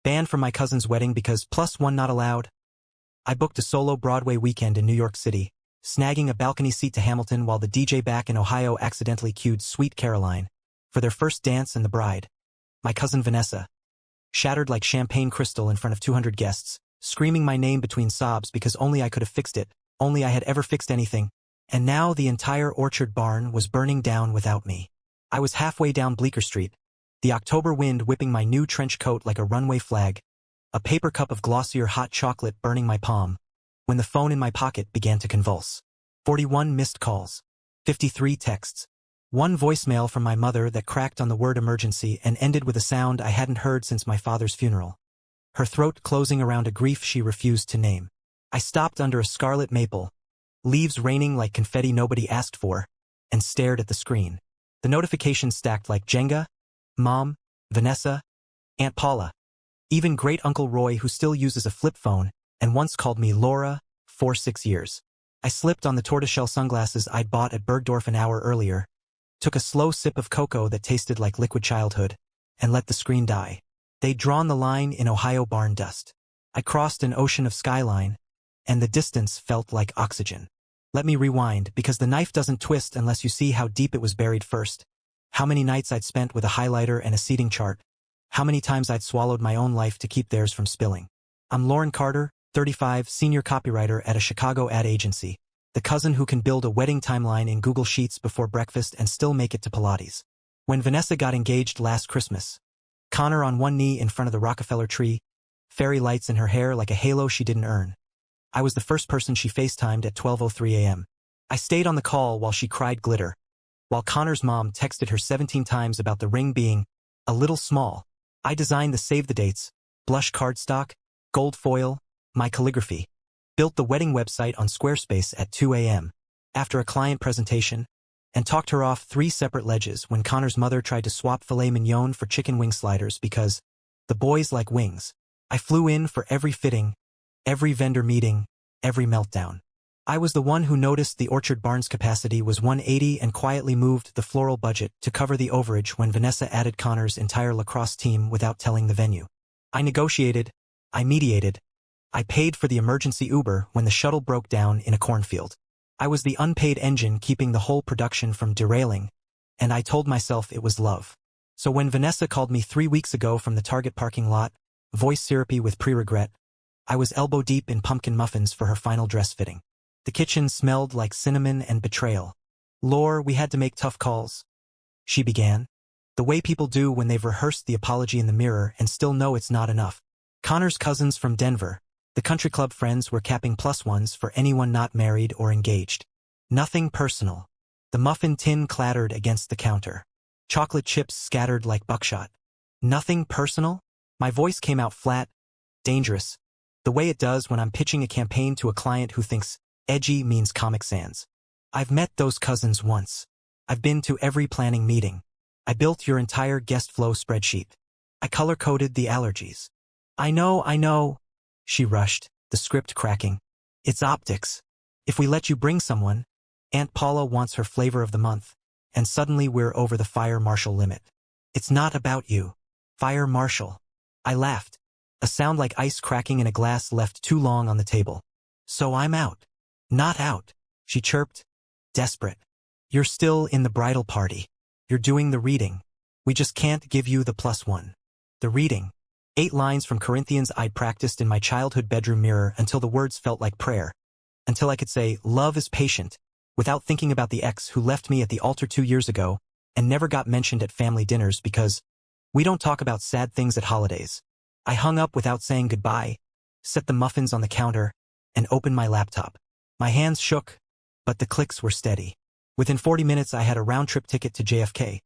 Banned from my cousin's wedding because +1 not allowed. I booked a solo Broadway weekend in New York City, snagging a balcony seat to Hamilton while the DJ back in Ohio accidentally cued Sweet Caroline for their first dance and the bride, my cousin Vanessa, shattered like champagne crystal in front of 200 guests, screaming my name between sobs because only I could have fixed it, only I had ever fixed anything, and now the entire orchard barn was burning down without me. I was halfway down Bleecker Street, the October wind whipping my new trench coat like a runway flag, a paper cup of glossier hot chocolate burning my palm, when the phone in my pocket began to convulse. 41 missed calls, 53 texts, one voicemail from my mother that cracked on the word emergency and ended with a sound I hadn't heard since my father's funeral, her throat closing around a grief she refused to name. I stopped under a scarlet maple, leaves raining like confetti nobody asked for, and stared at the screen. The notifications stacked like Jenga: Mom, Vanessa, Aunt Paula, even Great Uncle Roy, who still uses a flip phone and once called me Laura for 6 years. I slipped on the tortoiseshell sunglasses I'd bought at Bergdorf an hour earlier, took a slow sip of cocoa that tasted like liquid childhood, and let the screen die. They'd drawn the line in Ohio barn dust. I crossed an ocean of skyline, and the distance felt like oxygen. Let me rewind, because the knife doesn't twist unless you see how deep it was buried first. How many nights I'd spent with a highlighter and a seating chart. How many times I'd swallowed my own life to keep theirs from spilling. I'm Lauren Carter, 35, senior copywriter at a Chicago ad agency, the cousin who can build a wedding timeline in Google Sheets before breakfast and still make it to Pilates. When Vanessa got engaged last Christmas, Connor on one knee in front of the Rockefeller tree, fairy lights in her hair like a halo she didn't earn. I was the first person she FaceTimed at 12:03 a.m. I stayed on the call while she cried glitter, while Connor's mom texted her 17 times about the ring being a little small. I designed the save the dates, blush cardstock, gold foil, my calligraphy, built the wedding website on Squarespace at 2 a.m. after a client presentation, and talked her off 3 separate ledges when Connor's mother tried to swap filet mignon for chicken wing sliders because the boys like wings. I flew in for every fitting, every vendor meeting, every meltdown. I was the one who noticed the orchard barn's capacity was 180 and quietly moved the floral budget to cover the overage when Vanessa added Connor's entire lacrosse team without telling the venue. I negotiated, I mediated, I paid for the emergency Uber when the shuttle broke down in a cornfield. I was the unpaid engine keeping the whole production from derailing, and I told myself it was love. So when Vanessa called me 3 weeks ago from the Target parking lot, voice syrupy with pre-regret, I was elbow deep in pumpkin muffins for her final dress fitting. The kitchen smelled like cinnamon and betrayal. "Lore, we had to make tough calls," she began, the way people do when they've rehearsed the apology in the mirror and still know it's not enough. Connor's cousins from Denver, the country club friends, were capping +1s for anyone not married or engaged. Nothing personal. The muffin tin clattered against the counter. Chocolate chips scattered like buckshot. Nothing personal? My voice came out flat, dangerous, the way it does when I'm pitching a campaign to a client who thinks edgy means Comic Sans. I've met those cousins once. I've been to every planning meeting. I built your entire guest flow spreadsheet. I color-coded the allergies. I know, she rushed, the script cracking. It's optics. If we let you bring someone, Aunt Paula wants her flavor of the month, and suddenly we're over the fire marshal limit. It's not about you. Fire marshal. I laughed, a sound like ice cracking in a glass left too long on the table. So I'm out. Not out, she chirped, desperate. You're still in the bridal party. You're doing the reading. We just can't give you the +1. The reading. 8 lines from Corinthians I'd practiced in my childhood bedroom mirror until the words felt like prayer. Until I could say, love is patient, without thinking about the ex who left me at the altar 2 years ago and never got mentioned at family dinners because we don't talk about sad things at holidays. I hung up without saying goodbye, set the muffins on the counter, and opened my laptop. My hands shook, but the clicks were steady. Within 40 minutes I had a round-trip ticket to JFK,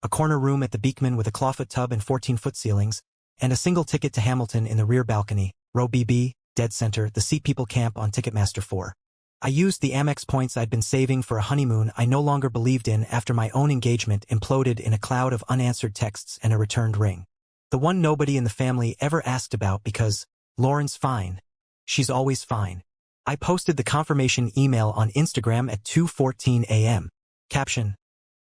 a corner room at the Beekman with a clawfoot tub and 14-foot ceilings, and a single ticket to Hamilton in the rear balcony, row BB, dead center, the seat people camp on Ticketmaster 4. I used the Amex points I'd been saving for a honeymoon I no longer believed in after my own engagement imploded in a cloud of unanswered texts and a returned ring. The one nobody in the family ever asked about because Lauren's fine. She's always fine. I posted the confirmation email on Instagram at 2:14 a.m. Caption: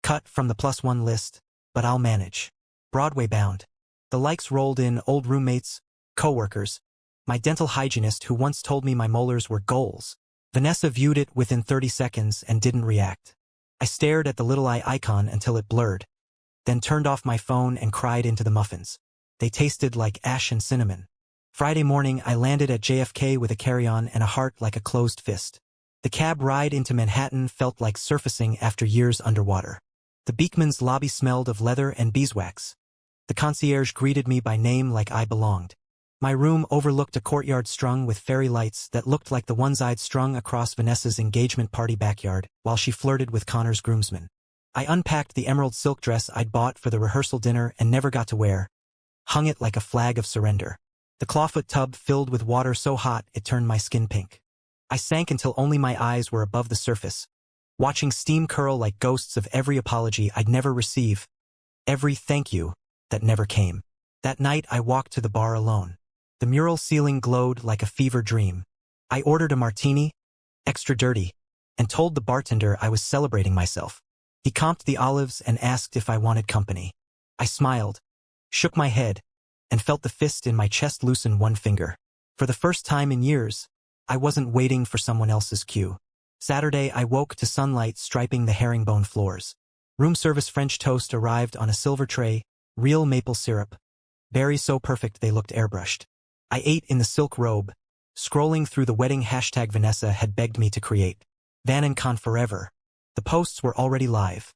cut from the +1 list, but I'll manage. Broadway bound. The likes rolled in: old roommates, coworkers, my dental hygienist who once told me my molars were goals. Vanessa viewed it within 30 seconds and didn't react. I stared at the little eye icon until it blurred, then turned off my phone and cried into the muffins. They tasted like ash and cinnamon. Friday morning, I landed at JFK with a carry-on and a heart like a closed fist. The cab ride into Manhattan felt like surfacing after years underwater. The Beekman's lobby smelled of leather and beeswax. The concierge greeted me by name like I belonged. My room overlooked a courtyard strung with fairy lights that looked like the ones I'd strung across Vanessa's engagement party backyard while she flirted with Connor's groomsman. I unpacked the emerald silk dress I'd bought for the rehearsal dinner and never got to wear, hung it like a flag of surrender. The clawfoot tub filled with water so hot it turned my skin pink. I sank until only my eyes were above the surface, watching steam curl like ghosts of every apology I'd never receive, every thank you that never came. That night I walked to the bar alone. The mural ceiling glowed like a fever dream. I ordered a martini, extra dirty, and told the bartender I was celebrating myself. He comped the olives and asked if I wanted company. I smiled, shook my head, and felt the fist in my chest loosen one finger. For the first time in years, I wasn't waiting for someone else's cue. Saturday, I woke to sunlight striping the herringbone floors. Room service French toast arrived on a silver tray, real maple syrup, berries so perfect they looked airbrushed. I ate in the silk robe, scrolling through the wedding hashtag Vanessa had begged me to create. Van and Con forever. The posts were already live.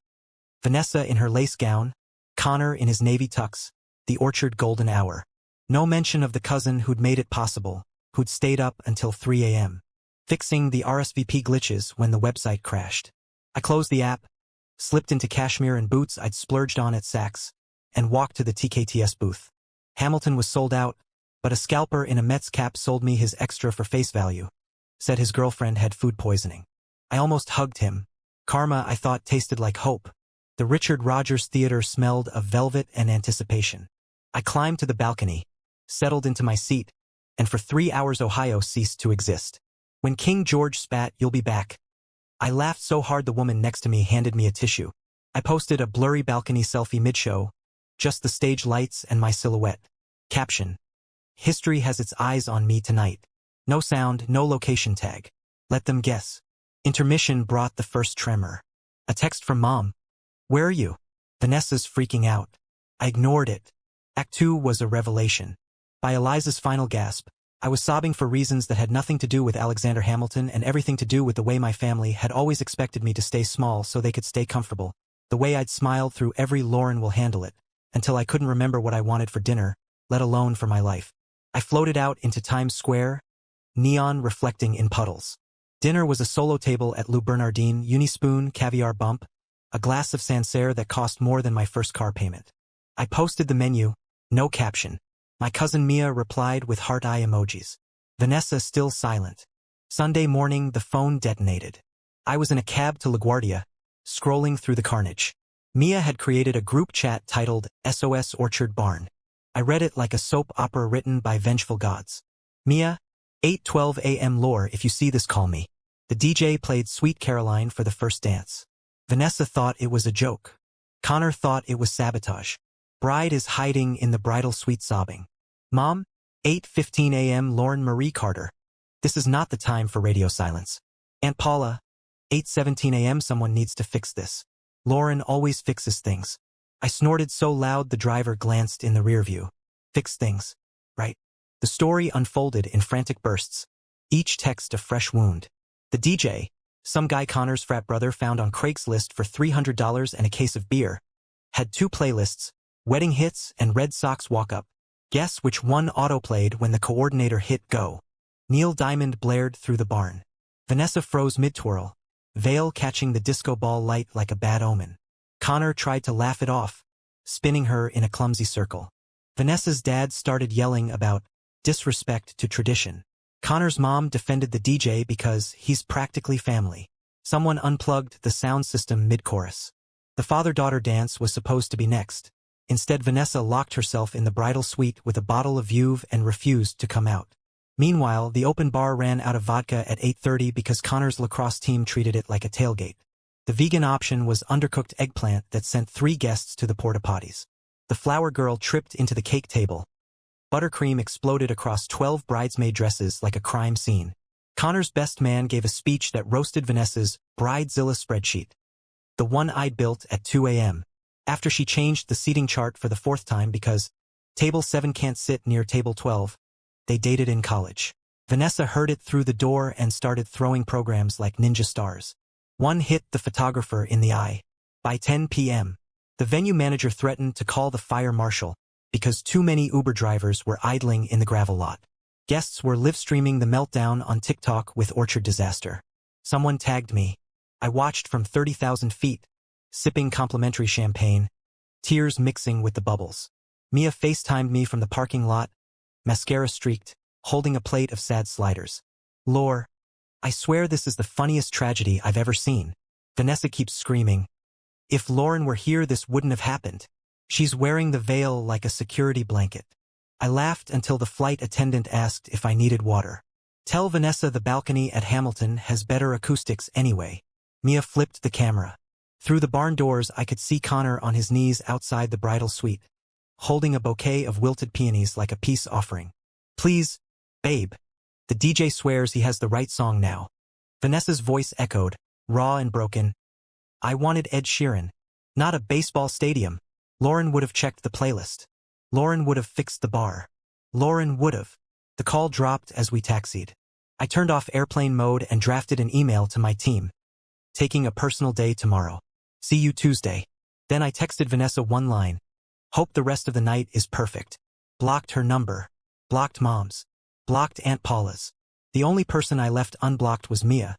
Vanessa in her lace gown, Connor in his navy tux, the orchard golden hour. No mention of the cousin who'd made it possible, who'd stayed up until 3 a.m. fixing the RSVP glitches when the website crashed. I closed the app, slipped into cashmere and boots I'd splurged on at Saks, and walked to the TKTS booth. Hamilton was sold out, but a scalper in a Mets cap sold me his extra for face value. Said his girlfriend had food poisoning. I almost hugged him. Karma, I thought, tasted like hope. The Richard Rogers Theater smelled of velvet and anticipation. I climbed to the balcony, settled into my seat, and for 3 hours Ohio ceased to exist. When King George spat, "You'll be back," I laughed so hard the woman next to me handed me a tissue. I posted a blurry balcony selfie mid-show, just the stage lights and my silhouette. Caption: History has its eyes on me tonight. No sound, no location tag. Let them guess. Intermission brought the first tremor. A text from Mom. "Where are you?" Vanessa's freaking out. I ignored it. Act 2 was a revelation. By Eliza's final gasp, I was sobbing for reasons that had nothing to do with Alexander Hamilton and everything to do with the way my family had always expected me to stay small so they could stay comfortable. The way I'd smiled through every Lauren will handle it, until I couldn't remember what I wanted for dinner, let alone for my life. I floated out into Times Square, neon reflecting in puddles. Dinner was a solo table at Lou Bernardin, Unispoon, caviar bump, a glass of Sancerre that cost more than my first car payment. I posted the menu, no caption. My cousin Mia replied with heart eye emojis. Vanessa still silent. Sunday morning, the phone detonated. I was in a cab to LaGuardia, scrolling through the carnage. Mia had created a group chat titled SOS Orchard Barn. I read it like a soap opera written by vengeful gods. Mia, 8:12 a.m. lore, if you see this call me. The DJ played Sweet Caroline for the first dance. Vanessa thought it was a joke. Connor thought it was sabotage. Bride is hiding in the bridal suite sobbing. Mom, 8:15 a.m. Lauren Marie Carter. This is not the time for radio silence. Aunt Paula, 8:17 a.m. Someone needs to fix this. Lauren always fixes things. I snorted so loud the driver glanced in the rear view. Fix things. Right. The story unfolded in frantic bursts, each text a fresh wound. The DJ, some guy Connor's frat brother found on Craigslist for $300 and a case of beer, had 2 playlists, Wedding Hits and Red Sox Walk-Up. Guess which one autoplayed when the coordinator hit go. Neil Diamond blared through the barn. Vanessa froze mid-twirl, veil catching the disco ball light like a bad omen. Connor tried to laugh it off, spinning her in a clumsy circle. Vanessa's dad started yelling about disrespect to tradition. Connor's mom defended the DJ because he's practically family. Someone unplugged the sound system mid-chorus. The father-daughter dance was supposed to be next. Instead, Vanessa locked herself in the bridal suite with a bottle of Veuve and refused to come out. Meanwhile, the open bar ran out of vodka at 8:30 because Connor's lacrosse team treated it like a tailgate. The vegan option was undercooked eggplant that sent 3 guests to the porta-potties. The flower girl tripped into the cake table, Buttercream exploded across 12 bridesmaid dresses like a crime scene. Connor's best man gave a speech that roasted Vanessa's Bridezilla spreadsheet. The one I'd built at 2 a.m. After she changed the seating chart for the 4th time because Table 7 can't sit near Table 12. They dated in college. Vanessa heard it through the door and started throwing programs like ninja stars. One hit the photographer in the eye. By 10 p.m., the venue manager threatened to call the fire marshal because too many Uber drivers were idling in the gravel lot. Guests were live-streaming the meltdown on TikTok with Orchard Disaster. Someone tagged me. I watched from 30,000 feet, sipping complimentary champagne, tears mixing with the bubbles. Mia FaceTimed me from the parking lot, mascara streaked, holding a plate of sad sliders. Lore, I swear this is the funniest tragedy I've ever seen. Vanessa keeps screaming. If Lauren were here, this wouldn't have happened. She's wearing the veil like a security blanket. I laughed until the flight attendant asked if I needed water. Tell Vanessa the balcony at Hamilton has better acoustics anyway. Mia flipped the camera. Through the barn doors, I could see Connor on his knees outside the bridal suite, holding a bouquet of wilted peonies like a peace offering. Please, babe. The DJ swears he has the right song now. Vanessa's voice echoed, raw and broken. I wanted Ed Sheeran. Not a baseball stadium. Lauren would have checked the playlist. Lauren would have fixed the bar. Lauren would have. The call dropped as we taxied. I turned off airplane mode and drafted an email to my team. Taking a personal day tomorrow. See you Tuesday. Then I texted Vanessa one line. Hope the rest of the night is perfect. Blocked her number. Blocked Mom's. Blocked Aunt Paula's. The only person I left unblocked was Mia,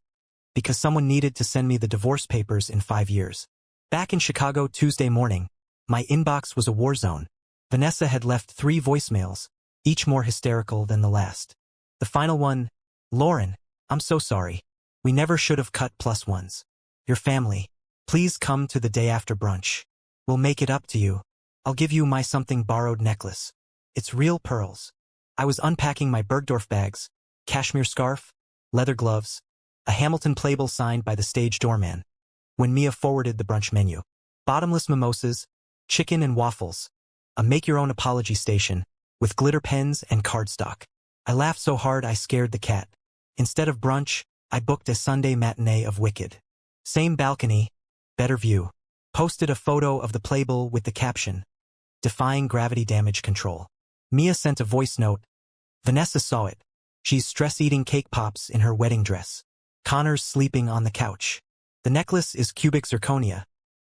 because someone needed to send me the divorce papers in 5 years. Back in Chicago Tuesday morning, my inbox was a war zone. Vanessa had left 3 voicemails, each more hysterical than the last. The final one, Lauren, I'm so sorry. We never should have cut +1s. Your family. Please come to the day after brunch. We'll make it up to you. I'll give you my something borrowed necklace. It's real pearls. I was unpacking my Bergdorf bags, cashmere scarf, leather gloves, a Hamilton playbill signed by the stage doorman, when Mia forwarded the brunch menu. Bottomless mimosas, chicken and waffles, a make-your-own apology station, with glitter pens and cardstock. I laughed so hard I scared the cat. Instead of brunch, I booked a Sunday matinee of Wicked. Same balcony, better view. Posted a photo of the playbill with the caption, Defying Gravity Damage Control. Mia sent a voice note. Vanessa saw it. She's stress-eating cake pops in her wedding dress. Connor's sleeping on the couch. The necklace is cubic zirconia.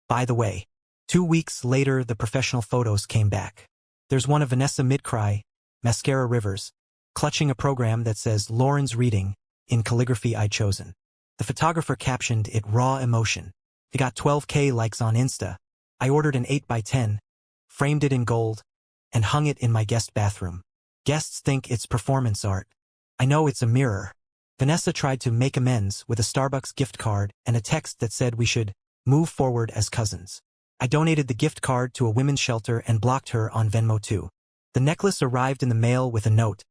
By the way, 2 weeks later the professional photos came back. There's one of Vanessa mid-cry, mascara rivers, clutching a program that says Lauren's reading, in calligraphy I'd chosen. The photographer captioned it raw emotion. It got 12K likes on Insta. I ordered an 8x10, framed it in gold, and hung it in my guest bathroom. Guests think it's performance art. I know it's a mirror. Vanessa tried to make amends with a Starbucks gift card and a text that said we should move forward as cousins. I donated the gift card to a women's shelter and blocked her on Venmo too. The necklace arrived in the mail with a note.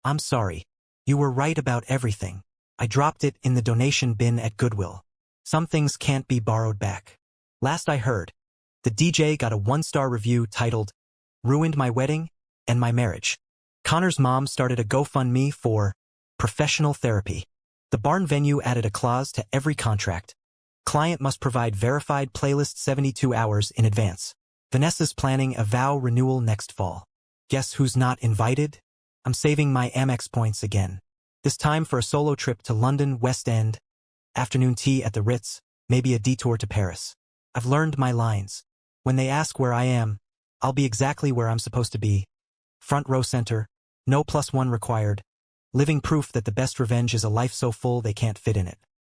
I'm sorry. You were right about everything. I dropped it in the donation bin at Goodwill. Some things can't be borrowed back. Last I heard, the DJ got a 1-star review titled, Ruined my wedding and my marriage. Connor's mom started a GoFundMe for professional therapy. The barn venue added a clause to every contract. Client must provide verified playlist 72 hours in advance. Vanessa's planning a vow renewal next fall. Guess who's not invited? I'm saving my Amex points again. This time for a solo trip to London West End, afternoon tea at the Ritz, maybe a detour to Paris. I've learned my lines. When they ask where I am, I'll be exactly where I'm supposed to be. Front row center, no +1 required. Living proof that the best revenge is a life so full they can't fit in it.